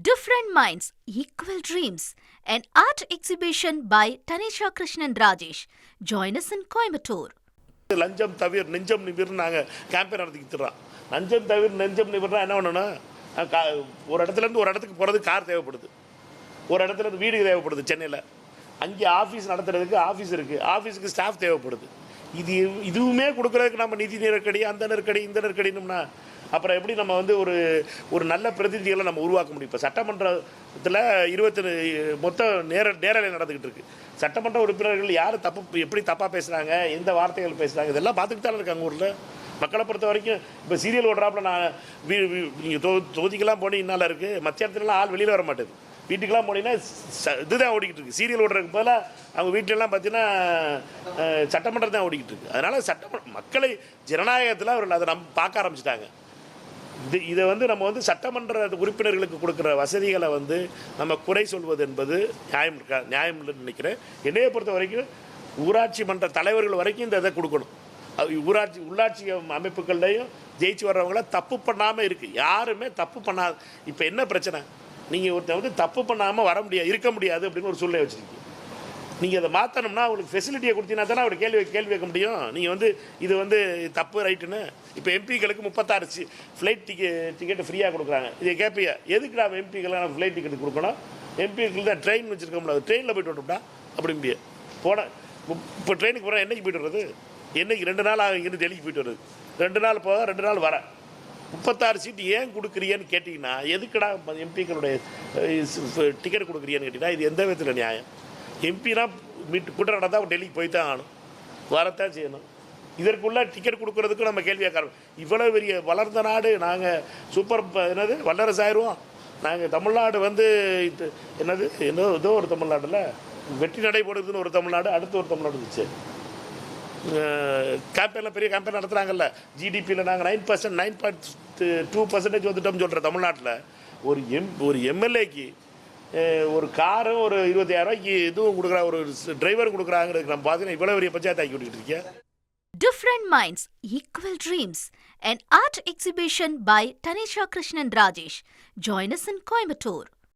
Different Minds, Equal Dreams, an art exhibition by Tanisha Krishnan Rajesh. Join us in Coimbatore. லஞ்சம் தவிர நெஞ்சம் நிமிர்னு நாங்கள் campaign நடத்திக்கிட்டுறோம். லஞ்சம் தவிர நெஞ்சம் நிமிர்னா என்ன பண்ணணும்னா, ஒரு இடத்துலேருந்து ஒரு இடத்துக்கு போகிறது கார் தேவைப்படுது, ஒரு இடத்துலேருந்து வீடு தேவைப்படுது. சென்னையில் அங்கே ஆஃபீஸ் நடத்துறதுக்கு ஆஃபீஸ் இருக்குது, ஆஃபீஸுக்கு ஸ்டாஃப் தேவைப்படுது. இதுவுமே கொடுக்குறதுக்கு நம்ம நிதி நெருக்கடி, அந்த நெருக்கடி, இந்த நெருக்கடினோம்னா அப்புறம் எப்படி நம்ம வந்து ஒரு நல்ல பிரதிநிதிகளை நம்ம உருவாக்க முடியும்? இப்போ சட்டமன்றத்தில் மொத்த நேரலை நடந்துக்கிட்டு இருக்குது. சட்டமன்ற உறுப்பினர்கள் யார் எப்படி தப்பாக பேசுகிறாங்க, எந்த வார்த்தைகள் பேசுகிறாங்க, இதெல்லாம் பார்த்துக்கிட்டு தானே இருக்காங்க ஊரில். மக்களை பொறுத்த வரைக்கும் இப்போ சீரியல் ஓடுறாப்புல நான் நீங்கள் தொகுதிக்கெல்லாம் போனீங்கன்னால இருக்குது, மத்தியானத்துலலாம் ஆள் வெளியில் வர மாட்டேது. வீட்டுக்கெல்லாம் போனீங்கன்னா இதுதான் ஓடிக்கிட்டு இருக்குது. சீரியல் ஓடுறதுக்கு பதிலாக அவங்க வீட்டிலலாம் பார்த்தீங்கன்னா சட்டமன்றம் தான் ஓடிக்கிட்டு இருக்குது. அதனால் மக்களை ஜனநாயகத்தில் அவர்கள் அதை நம்ம பார்க்க ஆரம்பிச்சிட்டாங்க. இதை வந்து நம்ம வந்து சட்டமன்ற உறுப்பினர்களுக்கு கொடுக்குற வசதிகளை வந்து நம்ம குறை சொல்வது என்பது நியாயம் இல்லைன்னு நினைக்கிறேன். என்னையை பொறுத்த வரைக்கும் ஊராட்சி மன்ற தலைவர்கள் வரைக்கும் இந்த இதை கொடுக்கணும். உள்ளாட்சி அமைப்புகள்லையும் ஜெயிச்சு வர்றவங்கள தப்பு பண்ணாமல் இருக்குது. யாருமே தப்பு பண்ணாது. இப்போ என்ன பிரச்சனை, நீங்கள் ஒருத்தர் வந்து தப்பு பண்ணாமல் இருக்க முடியாது அப்படின்னு ஒரு சூழ்நிலை வச்சுருக்கீங்க. நீங்கள் அதை மாற்றணும்னா அவங்களுக்கு ஃபெசிலிட்டியை கொடுத்தீங்கன்னா தானே அவர் கேள்வி வைக்க முடியும். நீங்கள் வந்து இது வந்து தப்பு ரைட்டுன்னு. இப்போ எம்பிக்களுக்கு 36 ஃப்ளைட் டிக்கெட்டு ஃப்ரீயாக கொடுக்குறாங்க. இதை கேட்பியா, எதுக்கு நம்ம எம்பிக்கெல்லாம் ஃப்ளைட் டிக்கெட் கொடுக்கணும்? எம்பிக்கள் தான் ட்ரெயின் வச்சுருக்க முடியாது, ட்ரெயினில் போய்ட்டு விட்டோம்டா அப்படிம்பிய போனேன். இப்போ ட்ரெயினுக்கு போகிறேன், என்னைக்கு போய்ட்டு வர்றது? என்னைக்கு 2 நாள் இங்கேருந்து டெல்லிக்கு போய்ட்டு வருது, 2 நாள் போக 2 நாள் வர. 36 சீட்டு ஏன் கொடுக்குறியன்னு கேட்டிங்கன்னா, எதுக்குடா எம்பிக்களுடைய டிக்கெட் கொடுக்குறியான்னு கேட்டிங்கன்னா, இது எந்த விதத்தில் நியாயம்? எம்பினா கூட்டம் நடந்தால் டெல்லிக்கு போய் தான் ஆகணும், வரத்தான் செய்யணும். இதற்குள்ள டிக்கெட் கொடுக்குறதுக்கு நம்ம கேள்வியாக இவ்வளோ பெரிய வளர்ந்த நாடு நாங்கள், சூப்பர் வல்லரசு ஆயிடுவோம் நாங்கள். தமிழ்நாடு வந்து ஏதோ ஒரு தமிழ்நாட்டில் வெற்றி நடைபெறுதுன்னு ஒரு தமிழ்நாடு, அடுத்து ஒரு தமிழ்நாடு இருந்துச்சு. கேம்பெயினில் பெரிய கேம்பெயின் நடத்துகிறாங்கல்ல, ஜிடிபியில் நாங்கள் 9.2% வந்துட்டோம்னு சொல்கிற தமிழ்நாட்டில் ஒரு எம்எல்ஏக்கு ஒரு காரும் ஒரு 20,000 ரூபாய்க்கு இதுவும் கொடுக்குறா, ஒரு டிரைவர் கொடுக்குறாங்கிறதுக்கு நம்ம பார்த்தீங்கன்னா இவ்வளோ பெரிய பஞ்சாயத்து ஆக்கி விட்டுக்கிட்டு இருக்கேன். Different Minds, Equal Dreams, an art exhibition by Tanisha Krishnan Rajesh. Join us in Coimbatore.